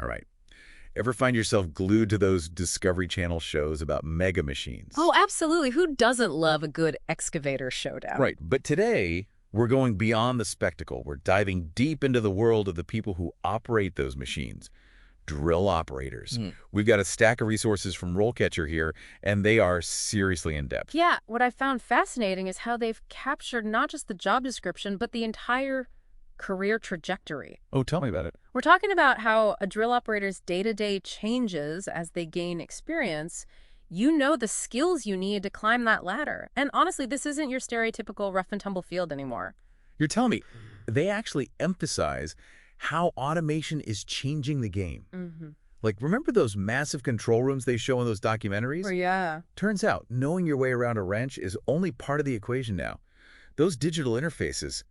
All right. Ever find yourself glued to those Discovery Channel shows about mega machines? Oh, absolutely. Who doesn't love a good excavator showdown? Right. But today, we're going beyond the spectacle. We're diving deep into the world of the people who operate those machines. Drill operators. We've got a stack of resources from RoleCatcher here, and they are seriously in-depth. Yeah, what I found fascinating is how they've captured not just the job description, but the entire career trajectory. Oh, tell me about it. We're talking about how a drill operator's day-to-day changes as they gain experience. You know the skills you need to climb that ladder. And honestly, this isn't your stereotypical rough and tumble field anymore. You're telling me they actually emphasize how automation is changing the game. Like, remember those massive control rooms they show in those documentaries? Oh, yeah. Turns out, knowing your way around a wrench is only part of the equation now. Those digital interfaces,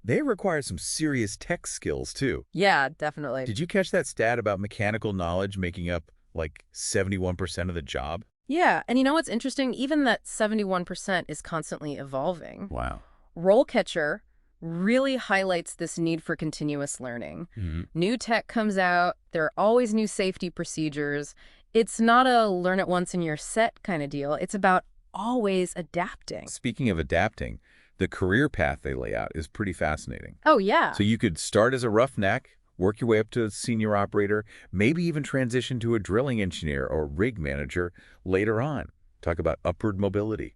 they require some serious tech skills, too. Yeah, definitely. Did you catch that stat about mechanical knowledge making up, like, 71% of the job? Yeah, and you know what's interesting? Even that 71% is constantly evolving. Wow. RoleCatcher really highlights this need for continuous learning. New tech comes out, there are always new safety procedures. It's not a learn it once and you're set kind of deal. It's about always adapting. Speaking of adapting, the career path they lay out is pretty fascinating. Oh, yeah. So you could start as a roughneck, work your way up to a senior operator, maybe even transition to a drilling engineer or rig manager later on. Talk about upward mobility.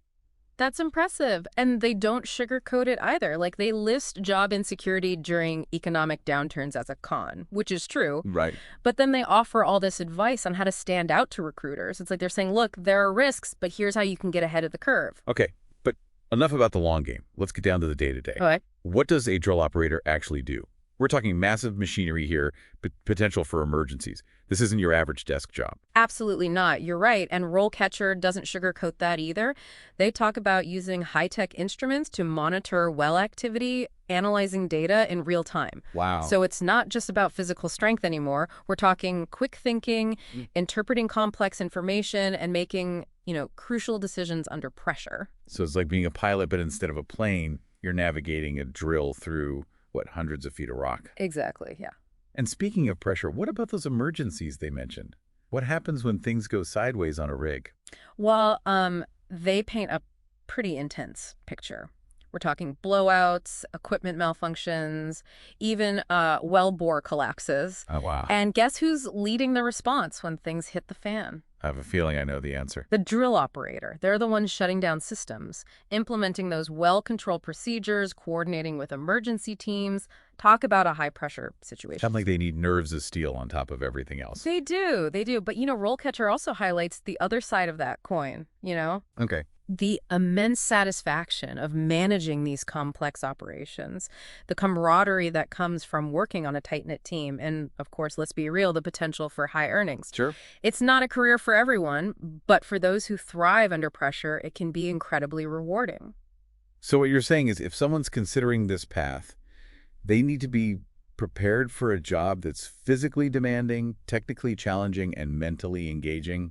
That's impressive. And they don't sugarcoat it either. Like, they list job insecurity during economic downturns as a con, which is true. Right. But then they offer all this advice on how to stand out to recruiters. It's like they're saying, look, there are risks, but here's how you can get ahead of the curve. Okay, but enough about the long game. Let's get down to the day-to-day. All right. What does a drill operator actually do? We're talking massive machinery here, potential for emergencies. This isn't your average desk job. Absolutely not. You're right. And RoleCatcher doesn't sugarcoat that either. They talk about using high-tech instruments to monitor well activity, analyzing data in real time. Wow. So it's not just about physical strength anymore. We're talking quick thinking, interpreting complex information, and making, crucial decisions under pressure. So it's like being a pilot, but instead of a plane, you're navigating a drill through, hundreds of feet of rock. Exactly, yeah. And speaking of pressure, what about those emergencies they mentioned? What happens when things go sideways on a rig? Well, they paint a pretty intense picture. We're talking blowouts, equipment malfunctions, even well bore collapses. Oh, wow. And guess who's leading the response when things hit the fan? I have a feeling I know the answer. The drill operator. They're the ones shutting down systems, implementing those well-controlled procedures, coordinating with emergency teams. Talk about a high-pressure situation. Sounds like they need nerves of steel on top of everything else. They do. But, RoleCatcher also highlights the other side of that coin, Okay. The immense satisfaction of managing these complex operations, the camaraderie that comes from working on a tight-knit team, and, of course, let's be real, the potential for high earnings. Sure. It's not a career for everyone, but for those who thrive under pressure, it can be incredibly rewarding. So what you're saying is if someone's considering this path, they need to be prepared for a job that's physically demanding, technically challenging, and mentally engaging.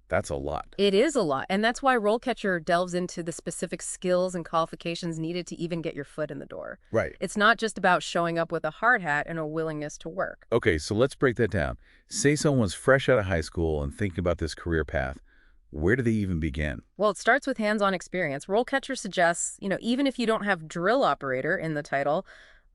That's a lot. It is a lot, and that's why RoleCatcher delves into the specific skills and qualifications needed to even get your foot in the door. Right. It's not just about showing up with a hard hat and a willingness to work. Okay, so let's break that down. Say someone's fresh out of high school and thinking about this career path. Where do they even begin? Well, it starts with hands-on experience. RoleCatcher suggests, even if you don't have drill operator in the title,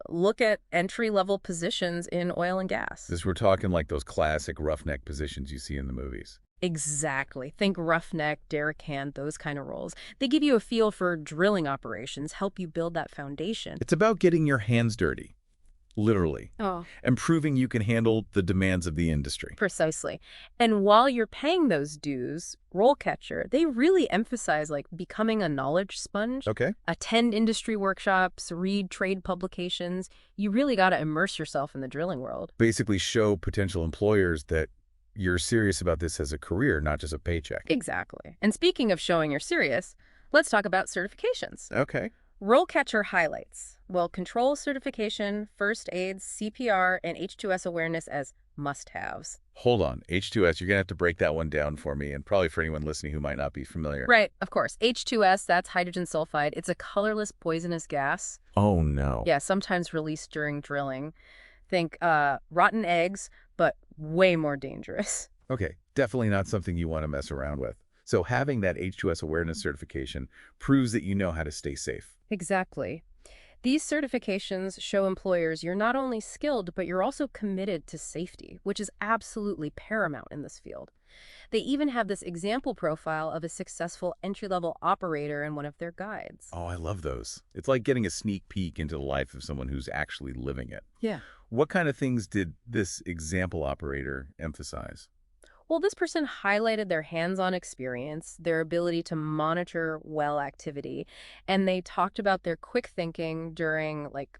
look at entry-level positions in oil and gas. We're talking like those classic roughneck positions you see in the movies. Exactly. Think roughneck, derrick hand, those kind of roles. They give you a feel for drilling operations, help you build that foundation. It's about getting your hands dirty, literally, and proving you can handle the demands of the industry. Precisely. And while you're paying those dues, RoleCatcher, they really emphasize becoming a knowledge sponge. Okay. Attend industry workshops, read trade publications. You really got to immerse yourself in the drilling world. Basically show potential employers that you're serious about this as a career, not just a paycheck. Exactly. And speaking of showing you're serious, let's talk about certifications. Okay. RoleCatcher highlights, control certification, first aid, CPR, and H2S awareness as must-haves. Hold on. H2S, you're going to have to break that one down for me, and probably for anyone listening who might not be familiar. Right, of course. H2S, that's hydrogen sulfide. It's a colorless poisonous gas. Oh, no. Yeah, sometimes released during drilling. Think rotten eggs, but way more dangerous. Okay, definitely not something you want to mess around with. So having that H2S awareness certification proves that you know how to stay safe. Exactly. These certifications show employers you're not only skilled, but you're also committed to safety, which is absolutely paramount in this field. They even have this example profile of a successful entry-level operator in one of their guides. Oh, I love those. It's like getting a sneak peek into the life of someone who's actually living it. Yeah. What kind of things did this example operator emphasize? Well, this person highlighted their hands-on experience, their ability to monitor well activity, and they talked about their quick thinking during, like,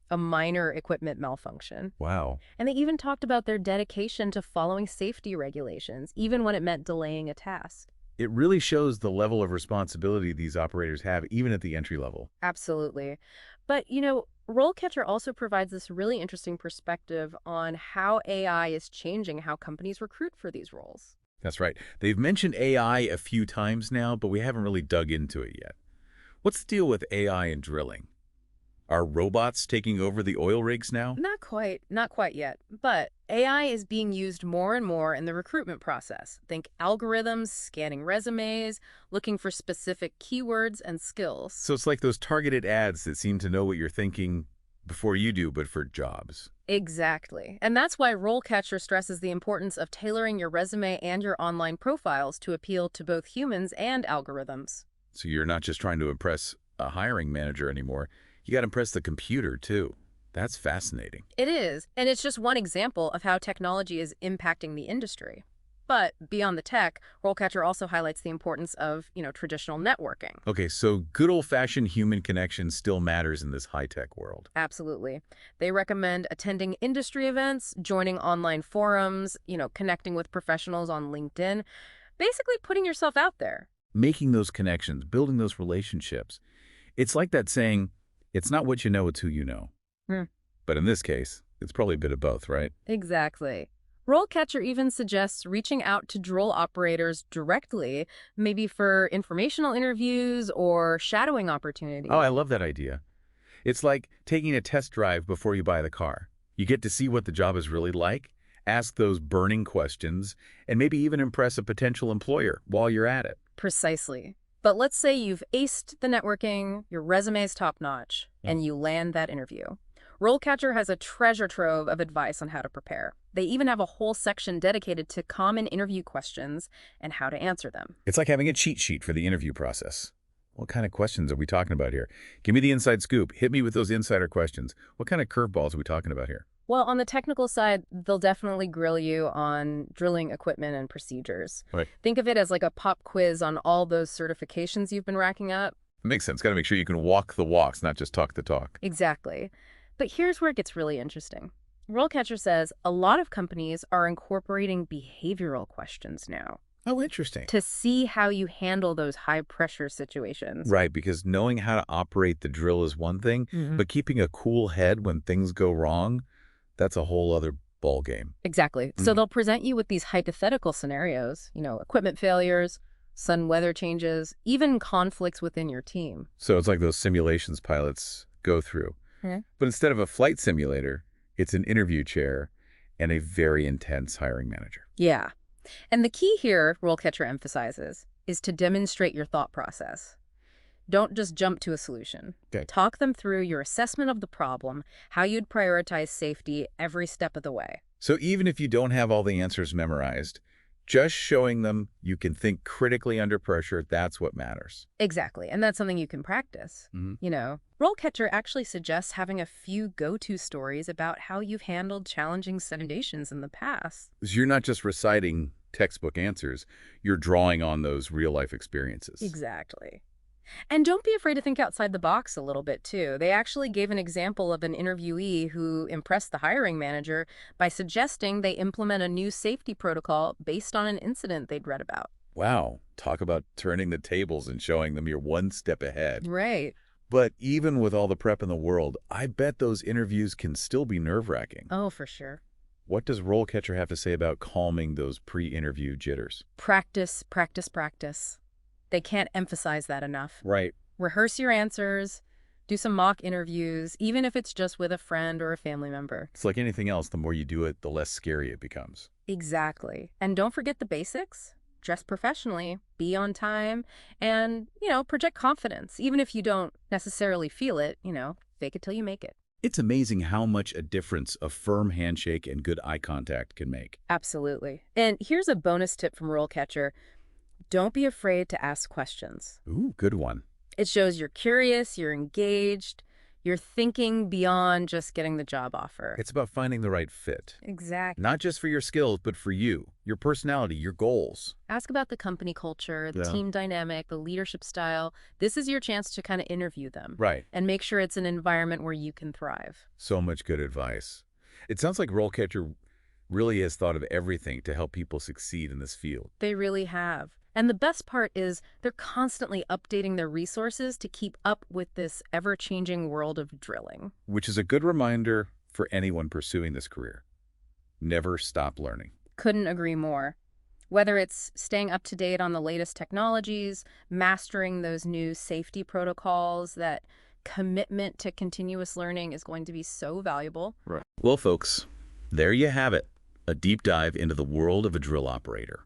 a minor equipment malfunction. Wow. And they even talked about their dedication to following safety regulations, even when it meant delaying a task. It really shows the level of responsibility these operators have, even at the entry level. Absolutely. But, RoleCatcher also provides this really interesting perspective on how AI is changing how companies recruit for these roles. That's right. They've mentioned AI a few times now, but we haven't really dug into it yet. What's the deal with AI and drilling? Are robots taking over the oil rigs now? Not quite yet. But AI is being used more and more in the recruitment process. Think algorithms, scanning resumes, looking for specific keywords and skills. So it's like those targeted ads that seem to know what you're thinking before you do, but for jobs. Exactly. And that's why RoleCatcher stresses the importance of tailoring your resume and your online profiles to appeal to both humans and algorithms. So you're not just trying to impress a hiring manager anymore. You got to impress the computer, too. That's fascinating. It is, and it's just one example of how technology is impacting the industry. But beyond the tech, RoleCatcher also highlights the importance of, traditional networking. Okay, so good old-fashioned human connection still matters in this high-tech world. Absolutely. They recommend attending industry events, joining online forums, connecting with professionals on LinkedIn, basically putting yourself out there. Making those connections, building those relationships. It's like that saying, it's not what you know, it's who you know. But in this case, it's probably a bit of both, right? Exactly. RoleCatcher even suggests reaching out to drill operators directly, maybe for informational interviews or shadowing opportunities. Oh, I love that idea. It's like taking a test drive before you buy the car. You get to see what the job is really like, ask those burning questions, and maybe even impress a potential employer while you're at it. Precisely. But let's say you've aced the networking, your resume's top-notch, and you land that interview. RoleCatcher has a treasure trove of advice on how to prepare. They even have a whole section dedicated to common interview questions and how to answer them. It's like having a cheat sheet for the interview process. What kind of questions are we talking about here? Give me the inside scoop. Hit me with those insider questions. What kind of curveballs are we talking about here? Well, on the technical side, they'll definitely grill you on drilling equipment and procedures. Right. Think of it as like a pop quiz on all those certifications you've been racking up. Makes sense. Got to make sure you can walk the walks, not just talk the talk. Exactly. But here's where it gets really interesting. RoleCatcher says a lot of companies are incorporating behavioral questions now Oh, interesting. to see how you handle those high-pressure situations. Right, because knowing how to operate the drill is one thing, but keeping a cool head when things go wrong, that's a whole other ball game. Exactly. So they'll present you with these hypothetical scenarios, equipment failures, sudden weather changes, even conflicts within your team. So it's like those simulations pilots go through. But instead of a flight simulator, it's an interview chair and a very intense hiring manager. Yeah. And the key here, RoleCatcher emphasizes, is to demonstrate your thought process. Don't just jump to a solution. Okay. Talk them through your assessment of the problem, how you'd prioritize safety every step of the way. So even if you don't have all the answers memorized, just showing them you can think critically under pressure, that's what matters. Exactly. And that's something you can practice. RoleCatcher actually suggests having a few go-to stories about how you've handled challenging situations in the past. So you're not just reciting textbook answers, you're drawing on those real-life experiences. Exactly. And don't be afraid to think outside the box a little bit, too. They actually gave an example of an interviewee who impressed the hiring manager by suggesting they implement a new safety protocol based on an incident they'd read about. Wow. Talk about turning the tables and showing them you're one step ahead. Right. But even with all the prep in the world, I bet those interviews can still be nerve-wracking. Oh, for sure. What does RoleCatcher have to say about calming those pre-interview jitters? Practice, practice, practice. They can't emphasize that enough. Right. Rehearse your answers, Do some mock interviews, even if it's just with a friend or a family member. It's like anything else, the more you do it, the less scary it becomes. Exactly. And don't forget the basics. Dress professionally, be on time, and, project confidence. Even if you don't necessarily feel it, fake it till you make it. It's amazing how much a difference a firm handshake and good eye contact can make. Absolutely. And here's a bonus tip from RoleCatcher. Don't be afraid to ask questions. Ooh, good one. It shows you're curious, you're engaged, you're thinking beyond just getting the job offer. It's about finding the right fit. Exactly. Not just for your skills, but for you, your personality, your goals. Ask about the company culture, the Yeah. team dynamic, the leadership style. This is your chance to kind of interview them. Right. And make sure it's an environment where you can thrive. So much good advice. It sounds like RoleCatcher really has thought of everything to help people succeed in this field. They really have. And the best part is they're constantly updating their resources to keep up with this ever-changing world of drilling. Which is a good reminder for anyone pursuing this career. Never stop learning. Couldn't agree more. Whether it's staying up to date on the latest technologies, mastering those new safety protocols, that commitment to continuous learning is going to be so valuable. Right. Well, folks, there you have it. A deep dive into the world of a drill operator.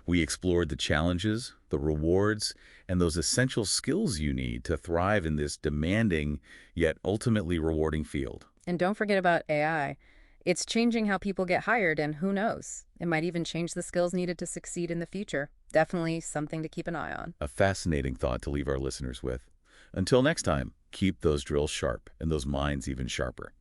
We explored the challenges, the rewards, and those essential skills you need to thrive in this demanding yet ultimately rewarding field. And don't forget about AI. It's changing how people get hired, and who knows? It might even change the skills needed to succeed in the future. Definitely something to keep an eye on. A fascinating thought to leave our listeners with. Until next time, keep those drills sharp and those minds even sharper.